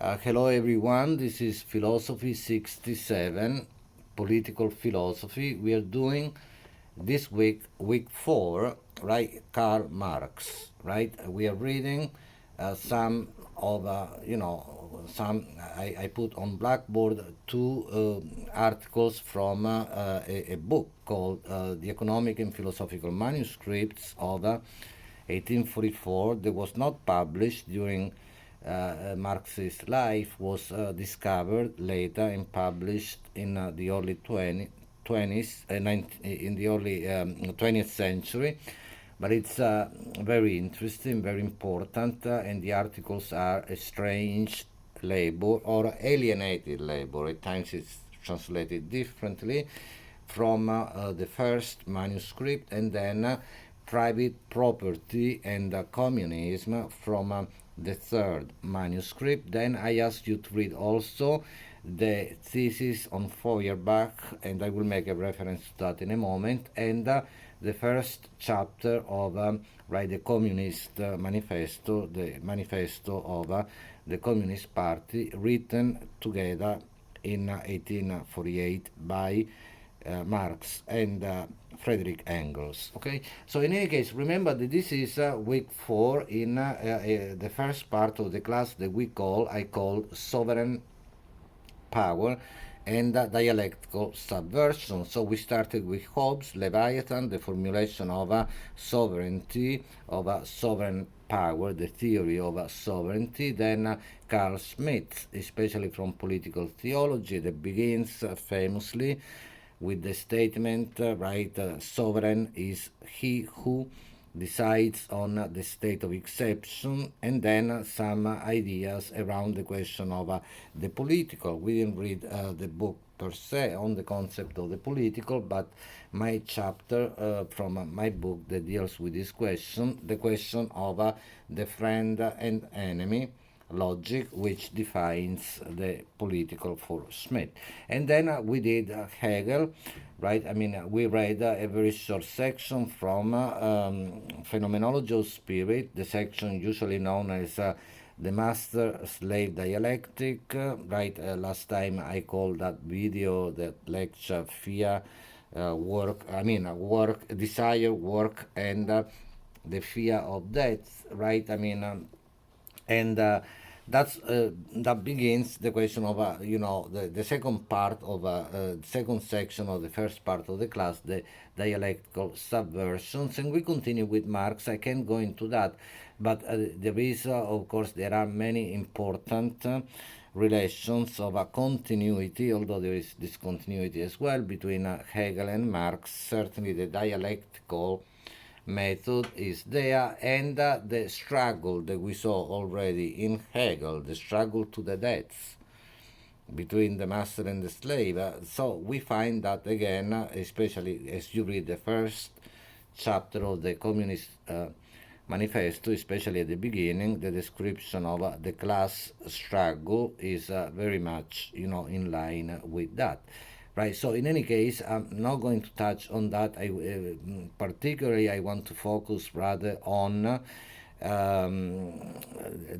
Hello everyone, this is Philosophy 67, Political Philosophy. We are doing this week 4, right? Karl Marx, right? We are reading some of, I put on Blackboard two articles from a book called The Economic and Philosophical Manuscripts of 1844 that was not published during Marx's life, was discovered later and published in the early 20s, in the early 20th century. But it's very interesting, very important, and the articles are estranged labor or alienated labor. At times it's translated differently from the first manuscript, and then private property and communism from the third manuscript. Then I asked you to read also the thesis on Feuerbach, and I will make a reference to that in a moment, and the first chapter of the Communist Manifesto, the manifesto of the Communist Party, written together in 1848 by Marx and Frederick Engels. Okay, so in any case, remember that this is week 4 in the first part of the class that I call sovereign power and dialectical subversion. So we started with Hobbes, Leviathan, the formulation of sovereignty, of sovereign power, the theory of sovereignty. Then Carl Schmitt, especially from political theology, that begins famously with the statement, sovereign is he who decides on the state of exception, and then some ideas around the question of the political. We didn't read the book per se on the concept of the political, but my chapter from my book that deals with this question, the question of the friend and enemy logic, which defines the political for Schmitt. And then we did Hegel, right? I mean, we read a very short section from Phenomenology of Spirit, the section usually known as the master-slave dialectic, right? Last time I called that video, that lecture, fear, work, desire, work, and the fear of death, right? And that begins the question of the second part of second section of the first part of the class, the dialectical subversions, and we continue with Marx. I can't go into that, but there is of course there are many important relations of a continuity, although there is discontinuity as well between Hegel and Marx. Certainly the dialectical method is there, and the struggle that we saw already in Hegel, the struggle to the death between the master and the slave. So we find that again, especially as you read the first chapter of the Communist Manifesto, especially at the beginning, the description of the class struggle is very much, in line with that. Right. So in any case, I'm not going to touch on that. Particularly, I want to focus rather on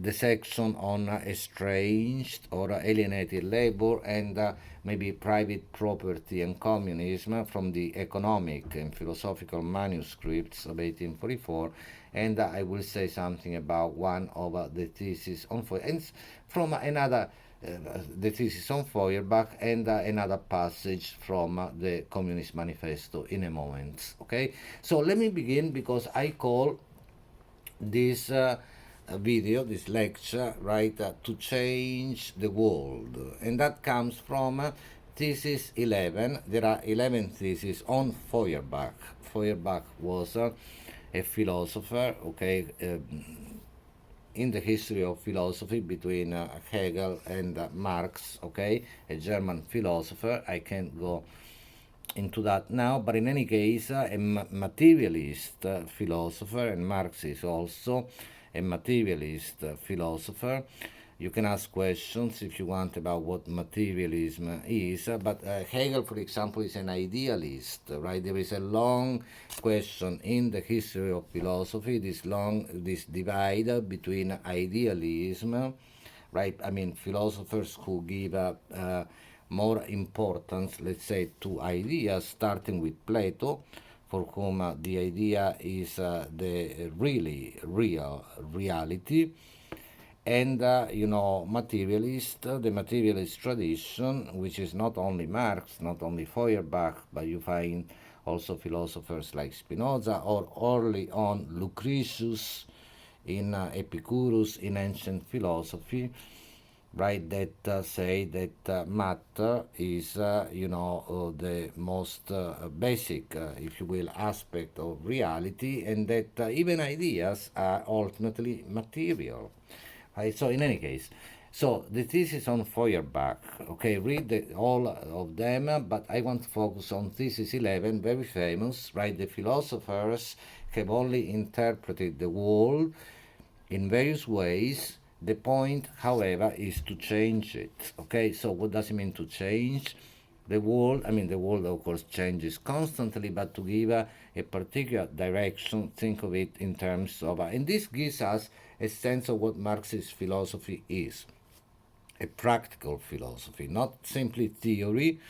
the section on estranged or alienated labor and maybe private property and communism from the economic and philosophical manuscripts of 1844, and I will say something about one of the theses on and from another. The thesis on Feuerbach, and another passage from the Communist Manifesto in a moment. Okay, so let me begin, because I call this video, this lecture, to change the world, and that comes from thesis 11. There are 11 theses on Feuerbach. Feuerbach was a philosopher, okay, in the history of philosophy between Hegel and Marx, okay, a German philosopher. I can't go into that now, but in any case, a materialist philosopher, and Marx is also a materialist philosopher. You can ask questions if you want about what materialism is, but Hegel, for example, is an idealist, right? There is a long question in the history of philosophy, this divide between idealism right? I mean, philosophers who give more importance, let's say, to ideas, starting with Plato, for whom the idea is the really real reality, and the materialist tradition, which is not only Marx, not only Feuerbach, but you find also philosophers like Spinoza, or early on Lucretius, in Epicurus, in ancient philosophy, right, that say that matter is, the most basic, if you will, aspect of reality, and that even ideas are ultimately material. Right? So, in any case, so the thesis on Feuerbach, okay, read all of them, but I want to focus on thesis 11, very famous, right? The philosophers have only interpreted the world in various ways. The point, however, is to change it. Okay, so what does it mean to change the world? I mean, the world, of course, changes constantly, but to give a particular direction, think of it in terms of, and this gives us a sense of what Marxist philosophy is, a practical philosophy, not simply theory,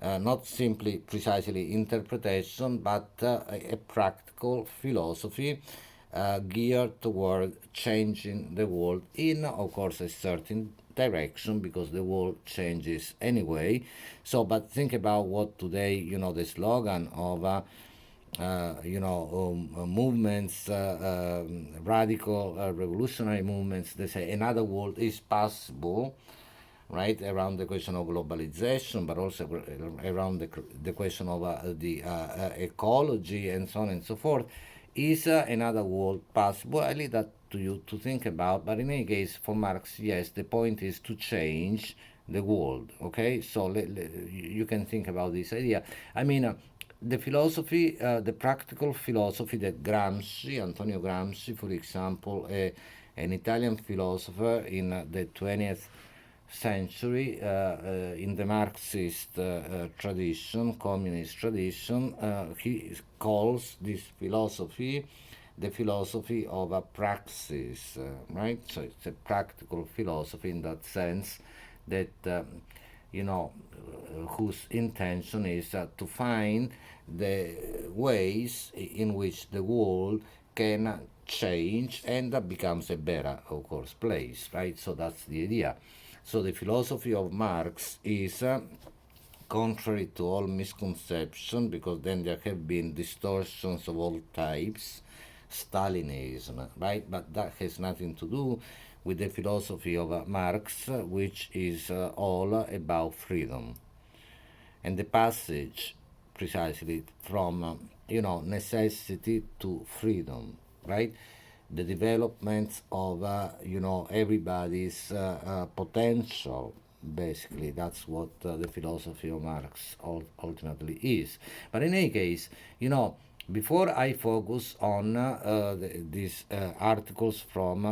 not simply precisely interpretation, but a practical philosophy geared toward changing the world in, of course, a certain direction, because the world changes anyway. So, but think about what today, the slogan of movements, radical revolutionary movements, they say another world is possible, right, around the question of globalization, but also around the question of the ecology and so on and so forth. Is another world possible? I leave that to you to think about. But in any case, for Marx, yes, the point is to change the world. Okay, so you can think about this idea. I mean, the philosophy, the practical philosophy that Gramsci, Antonio Gramsci, for example, an Italian philosopher in the 20th century, in the Marxist tradition, communist tradition, he calls this philosophy the philosophy of a praxis, right? So it's a practical philosophy in that sense, that whose intention is to find the ways in which the world can change and becomes a better, of course, place, right? So that's the idea. So the philosophy of Marx is contrary to all misconception, because then there have been distortions of all types, Stalinism, right? But that has nothing to do with the philosophy of Marx, which is all about freedom. And the passage precisely from, necessity to freedom, right? The development of, everybody's potential. Basically, that's what the philosophy of Marx ultimately is. But in any case, before I focus on these articles from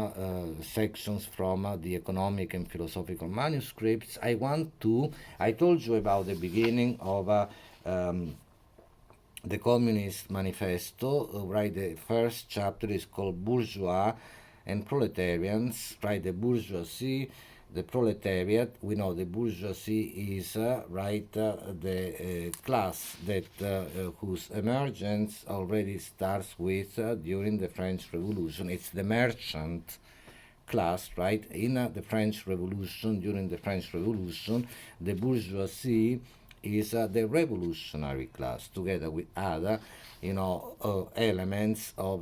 sections from the economic and philosophical manuscripts, I told you about the beginning of the Communist Manifesto, right? The first chapter is called Bourgeois and Proletarians, right? The bourgeoisie, the proletariat. We know the bourgeoisie is, the class that whose emergence already starts with during the French Revolution. It's the merchant class, right? In the French Revolution, during the French Revolution, the bourgeoisie is the revolutionary class, together with other, elements of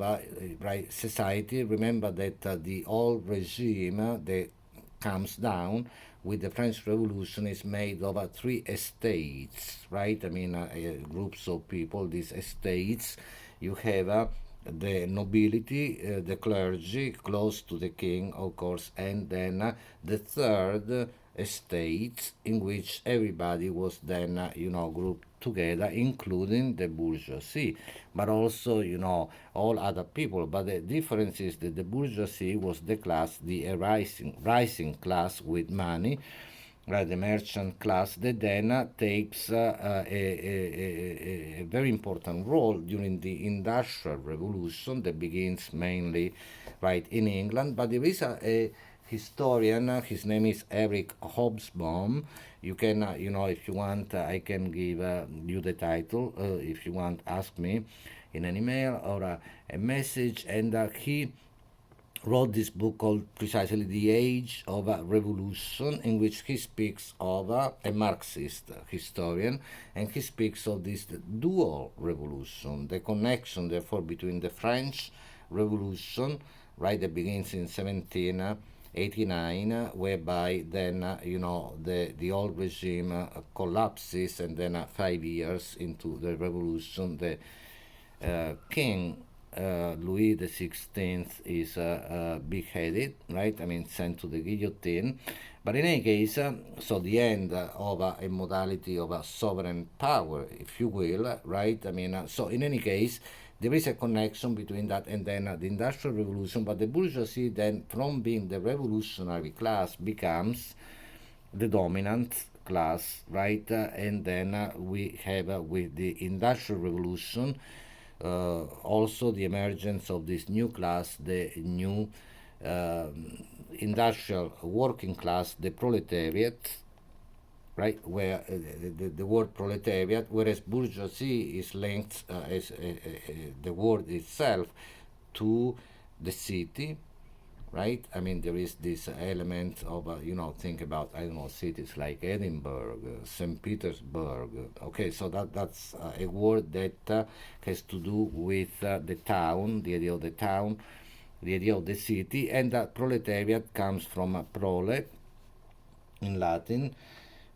right society. Remember that the old regime that comes down with the French Revolution is made of three estates, right? I mean, groups of people. These estates, you have the nobility, the clergy, close to the king, of course, and then the third estate, in which everybody was then, grouped together, including the bourgeoisie, but also, all other people. But the difference is that the bourgeoisie was the class, the rising class with money, right, the merchant class, that then takes a very important role during the Industrial Revolution that begins mainly, right, in England. But there is a historian. His name is Eric Hobsbawm. You can, if you want, I can give you the title. If you want, ask me in an email or a message. And he wrote this book called precisely The Age of Revolution, in which he speaks of a Marxist historian, and he speaks of this dual revolution, the connection, therefore, between the French Revolution, right, that begins in 1789, whereby then, the old regime collapses, and then 5 years into the revolution, the king Louis the XVI is beheaded, right? I mean, sent to the guillotine. But in any case, so the end of a modality of a sovereign power, if you will, right? I mean, so in any case, there is a connection between that and then the Industrial Revolution. But the bourgeoisie then, from being the revolutionary class, becomes the dominant class, right? And then we have with the Industrial Revolution also the emergence of this new class, the new industrial working class, the proletariat, right? Where the word proletariat, whereas bourgeoisie is linked as the word itself to the city, right? I mean, there is this element of, think about, I don't know, cities like Edinburgh, St. Petersburg. Okay, so that's a word that has to do with the town, the idea of the town, the idea of the city, and that proletariat comes from prole in Latin,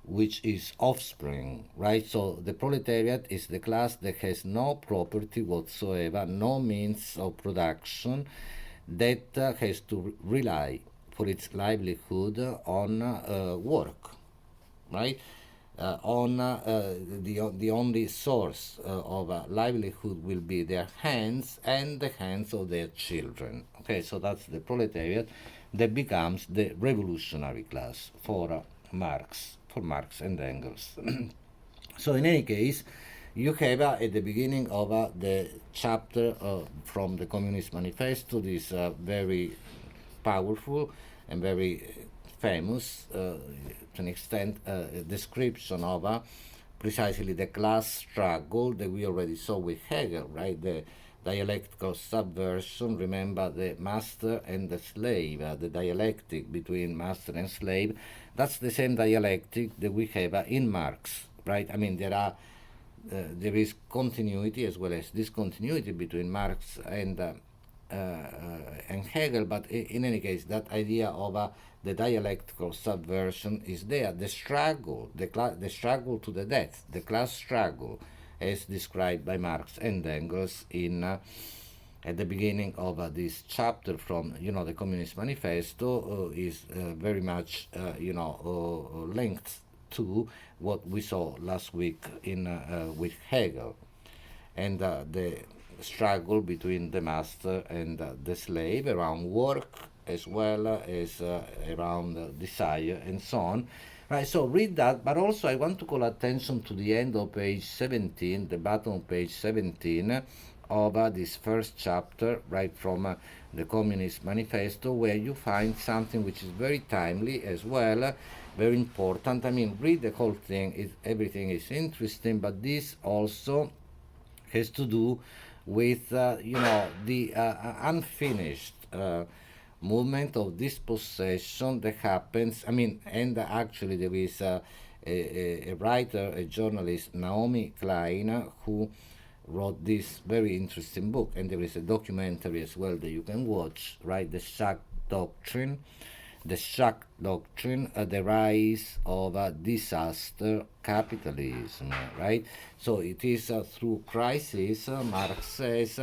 which is offspring, right? So the proletariat is the class that has no property whatsoever, no means of production, that has to rely for its livelihood on work, right? The only source of livelihood will be their hands and the hands of their children. Okay, so that's the proletariat that becomes the revolutionary class for Marx and Engels. So in any case, you have at the beginning of the chapter from the Communist Manifesto this very powerful and very famous, to an extent, description of precisely the class struggle that we already saw with Hegel, right? The dialectical subversion, remember the master and the slave, the dialectic between master and slave. That's the same dialectic that we have in Marx, right? I mean, there is continuity as well as discontinuity between Marx and Hegel, but in any case, that idea of the dialectical subversion is there. The struggle, the struggle to the death, the class struggle, as described by Marx and Engels in at the beginning of this chapter from the Communist Manifesto, is very much linked to what we saw last week in with Hegel, and the struggle between the master and the slave around work as well as around desire and so on. Right, so read that, but also I want to call attention to the end of page 17, the bottom of page 17 of this first chapter, right from the Communist Manifesto, where you find something which is very timely as well, very important. I mean, read the whole thing, everything is interesting, but this also has to do with, the unfinished movement of dispossession that happens. I mean, and actually there is a writer, a journalist, Naomi Klein, who wrote this very interesting book, and there is a documentary as well that you can watch, right? The Shock Doctrine, the rise of disaster capitalism, right? So it is through crisis, Marx says,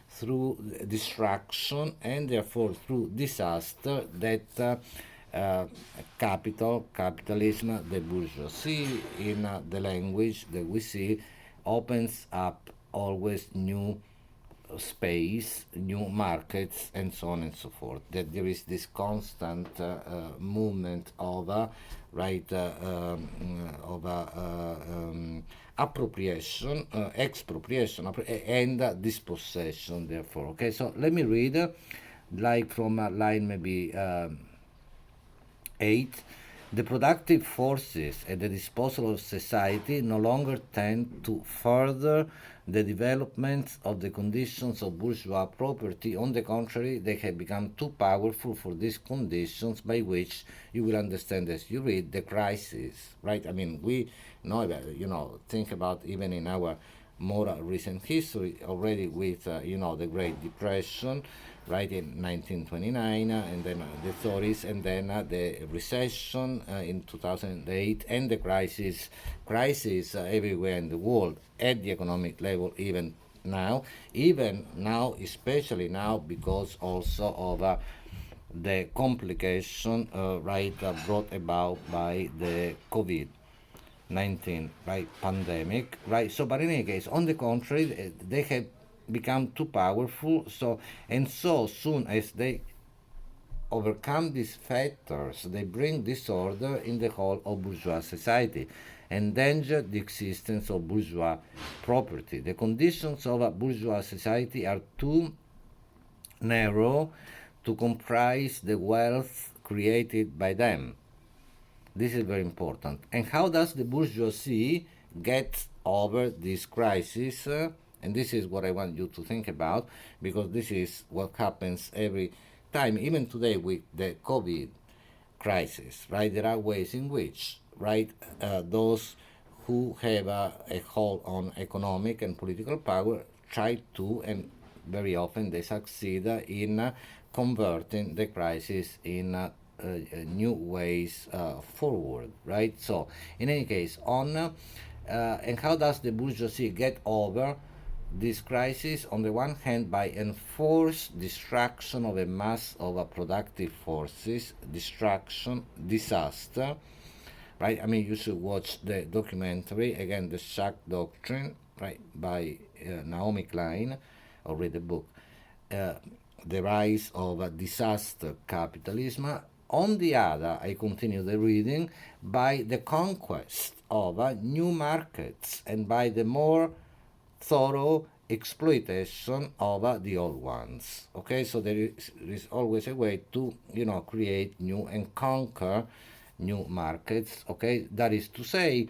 through destruction and therefore through disaster that capitalism, the bourgeoisie, in the language that we see, opens up always new space, new markets, and so on and so forth. That there is this constant movement of appropriation, expropriation, and dispossession. Therefore, okay. So let me read, like from line maybe 8. The productive forces at the disposal of society no longer tend to further the development of the conditions of bourgeois property. On the contrary, they have become too powerful for these conditions, by which you will understand as you read the crisis, right? I mean, we know that, think about even in our more recent history already with, the Great Depression, right, in 1929, and then the 30s, and then the recession in 2008, and the crisis everywhere in the world at the economic level, even now, especially now, because also of the complication, right, brought about by the COVID-19, right, pandemic, right. So, but in any case, on the contrary, they have become too powerful. So, and so soon as they overcome these factors, they bring disorder in the whole of bourgeois society, endanger the existence of bourgeois property. The conditions of a bourgeois society are too narrow to comprise the wealth created by them. This is very important. And how does the bourgeoisie get over this crisis? And this is what I want you to think about, because this is what happens every time, even today with the COVID crisis, right? There are ways in which, right, those who have a hold on economic and political power try to, and very often they succeed in converting the crisis in new ways forward, right? So, in any case, and how does the bourgeoisie get over this crisis? On the one hand, by enforced destruction of a mass of productive forces, disaster, right? I mean, you should watch the documentary, again, The Shock Doctrine, right, by Naomi Klein, or read the book, uh, The Rise of Disaster Capitalism. On the other, I continue the reading, by the conquest of new markets and by the more thorough exploitation of the old ones. Okay, so there is always a way to, create new and conquer new markets. Okay, that is to say,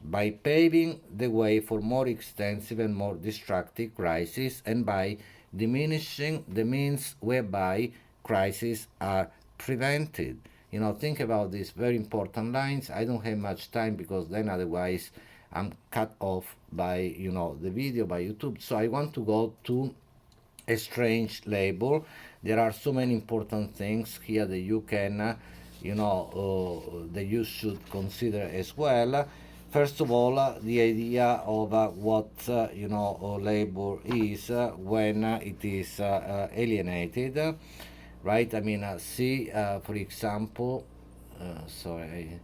by paving the way for more extensive and more destructive crises, and by diminishing the means whereby crises are prevented. Think about these very important lines. I don't have much time, because then otherwise I'm cut off by, the video, by YouTube. So I want to go to strange labor. There are so many important things here that you can, that you should consider as well. First of all, the idea of what labor is when it is alienated, right? I mean, see, for example, sorry.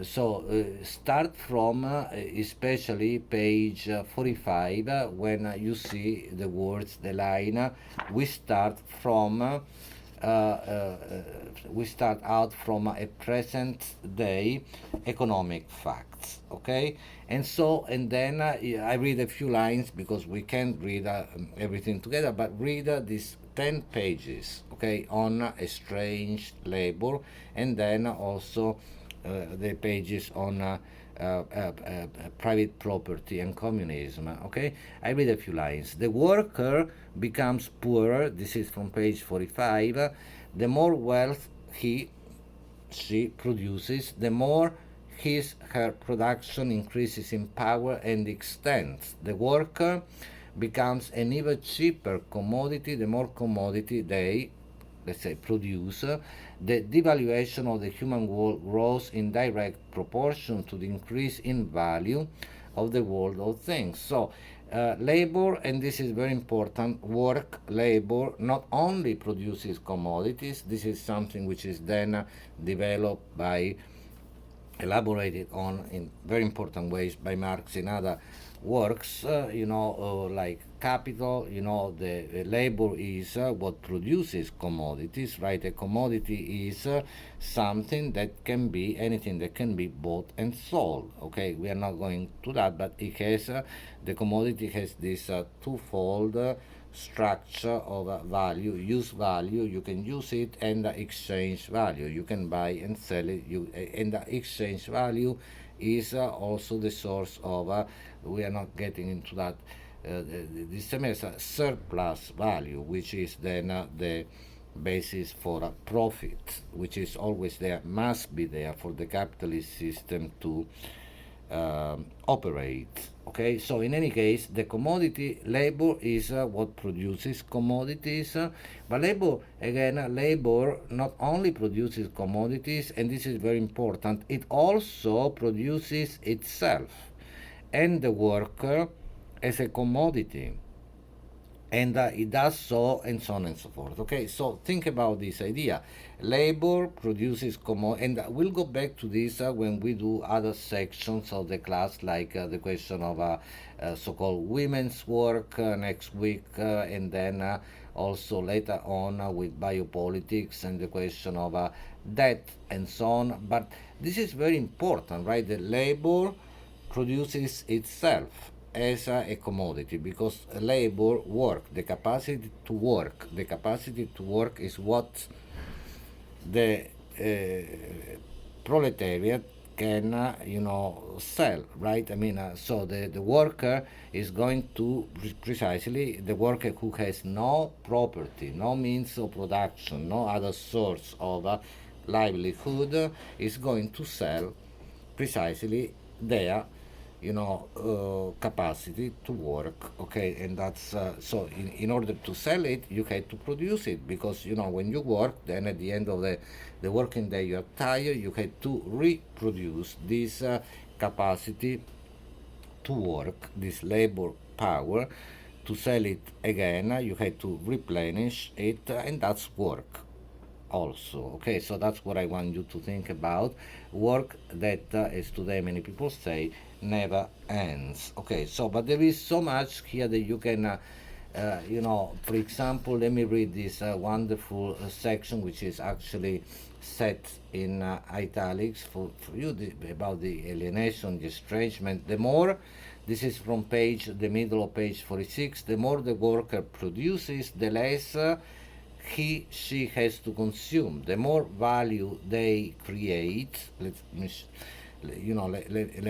So start from especially page 45, when you see the words, the line, we start from we start out from a present day economic facts, okay? And then I read a few lines, because we can't read everything together, but read these 10 pages, okay, on a strange labor, and then also the pages on private property and communism. Okay, I read a few lines. The worker becomes poorer. This is from page 45. The more wealth she produces, the more her production increases in power and extent. The worker becomes an even cheaper commodity the more commodity they, let's say, produce. The devaluation of the human world grows in direct proportion to the increase in value of the world of things. So, labor, and this is very important, labor not only produces commodities. This is something which is then developed by, elaborated on in very important ways by Marx in other works, like Capital. The labor is what produces commodities, right? A commodity is something that can be anything that can be bought and sold. Okay, we are not going to that, but it has the commodity has this twofold structure of value, use value, you can use it, and exchange value. You can buy and sell it, and the exchange value is also the source of, we are not getting into that this semester, surplus value, which is then the basis for a profit, which is always there, must be there for the capitalist system to operate. Okay, so in any case, the commodity labor is what produces commodities, but labor, again, labor not only produces commodities, and this is very important, it also produces itself and the worker as a commodity, and it does so, and so on and so forth. Okay, so think about this idea. Labor produces and we'll go back to this when we do other sections of the class, like the question of so-called women's work next week, and then also later on with biopolitics and the question of debt and so on. But this is very important, right? The labor produces itself as a commodity, because labor, work, the capacity to work is what the proletariat can sell, right? I mean, so the worker is going to precisely, the worker who has no property, no means of production, no other source of livelihood, is going to sell precisely their capacity to work. Okay, and that's so in order to sell it, you have to produce it, because when you work, then at the end of the working day, you are tired, you have to reproduce this capacity to work, this labor power, to sell it again, you have to replenish it, and that's work also. Okay, so that's what I want you to think about. Work that, as today many people say, never ends. Okay, so but there is so much here that you can for example, let me read this wonderful section, which is actually set in italics for you, about the alienation, the estrangement. The more, this is from the middle of page 46, the more the worker produces, the less she has to consume. The more value they create, let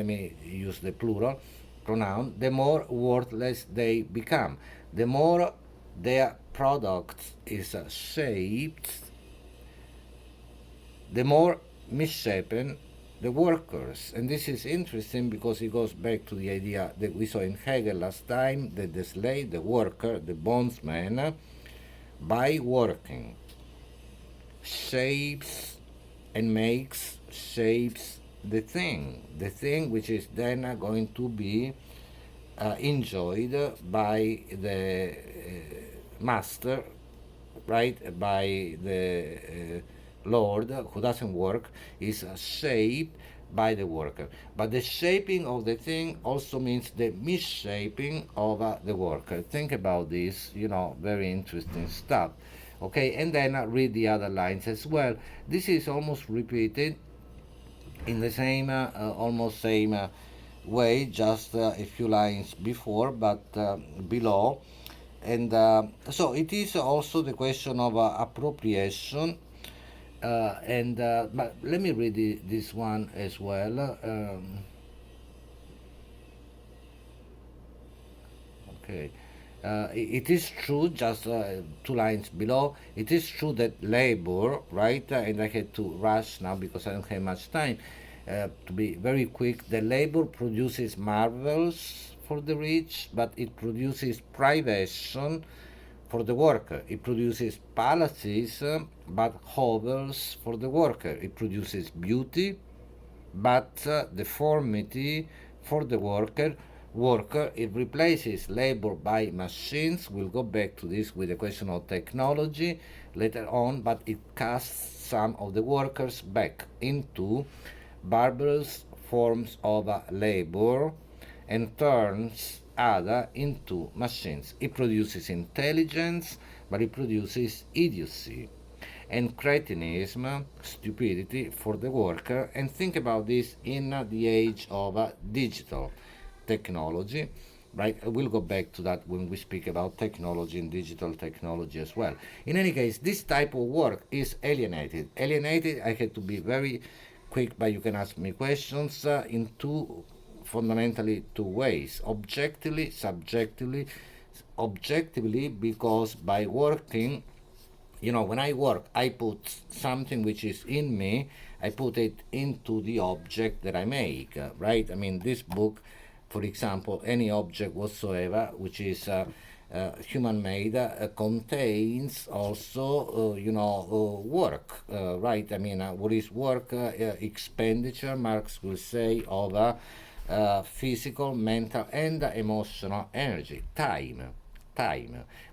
me use the plural pronoun, the more worthless they become. The more their product is shaped, the more misshapen the workers. And this is interesting because it goes back to the idea that we saw in Hegel last time, that the slave, the worker, the bondsman, by working, shapes the thing which is then going to be enjoyed by the master, right? By the Lord, who doesn't work, is shaped by the worker. But the shaping of the thing also means the misshaping of the worker. Think about this, very interesting stuff. Okay, and then read the other lines as well. This is almost repeated in the same, almost same way, just a few lines before, but below. And so it is also the question of appropriation. But let me read this one as well. Okay. It is true, just 2 lines below, it is true that labor, right, and I had to rush now because I don't have much time, to be very quick, the labor produces marvels for the rich, but it produces privation for the worker. It produces palaces, but hovels for the worker. It produces beauty, but deformity for the worker. It replaces labor by machines. We'll go back to this with the question of technology later on, but it casts some of the workers back into barbarous forms of labor and turns other into machines. It produces intelligence, but it produces idiocy and cretinism, stupidity for the worker. And think about this in the age of digital technology. right? We'll go back to that when we speak about technology and digital technology as well. In any case, this type of work is alienated. Alienated, I had to be very quick, but you can ask me questions in fundamentally two ways: objectively, subjectively. Objectively, because by working, when I work, I put something which is in me, I put it into the object that I make, right? I mean, this book, for example, any object whatsoever which is human made contains also, work, right? I mean, what is work? Expenditure, Marx will say, of physical, mental, and emotional energy, time.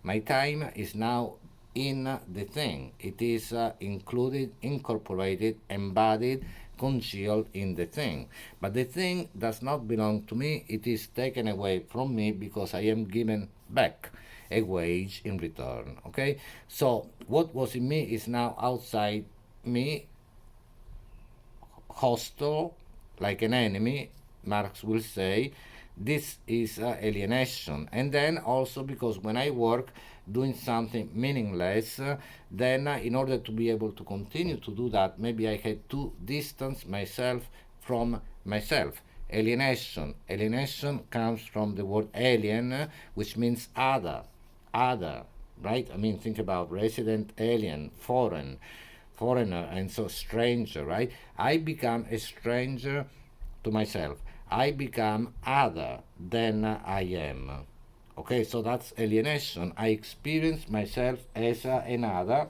My time is now in the thing. It is included, incorporated, embodied, congealed in the thing. But the thing does not belong to me. It is taken away from me because I am given back a wage in return. Okay? So what was in me is now outside me, hostile, like an enemy, Marx will say. This is alienation. And then also because when I work doing something meaningless, then in order to be able to continue to do that, maybe I had to distance myself from myself. Alienation comes from the word alien, which means other, right? I mean, think about resident alien, foreigner, and so stranger, right? I become a stranger to myself. I become other than I am. Okay, so that's alienation. I experience myself as another,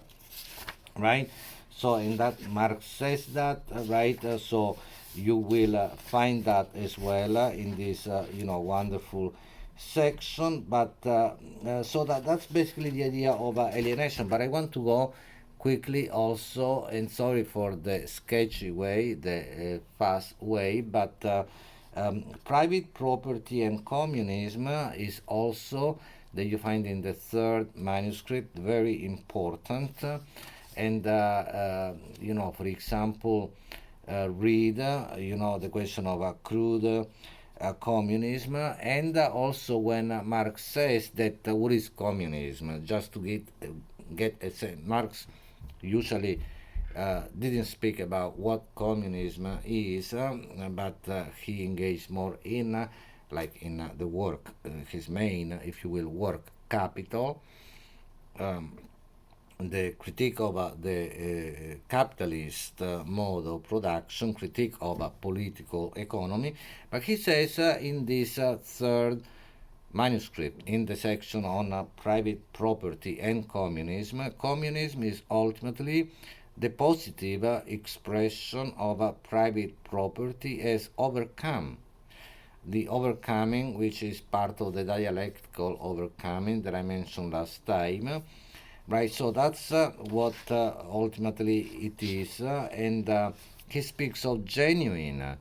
right? So in that, Marx says that, right? So you will find that as well in this, wonderful section. But so that's basically the idea of alienation. But I want to go quickly also, and sorry for the sketchy way, the fast way, but private property and communism is also, that you find in the third manuscript, very important. And for example, read the question of crude communism, and also when Marx says that what is communism, just to get a sense. Marx usually didn't speak about what communism is, but he engaged more in the work, his main, if you will, work capital, the critique of the capitalist mode of production, critique of political economy. But he says in this third manuscript, in the section on private property and communism, communism is ultimately the positive expression of private property as overcome. The overcoming, which is part of the dialectical overcoming that I mentioned last time, right? So that's what ultimately it is, and he speaks of genuine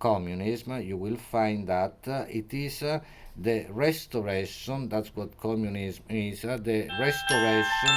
communism. You will find that it is the restoration. That's what communism is, the restoration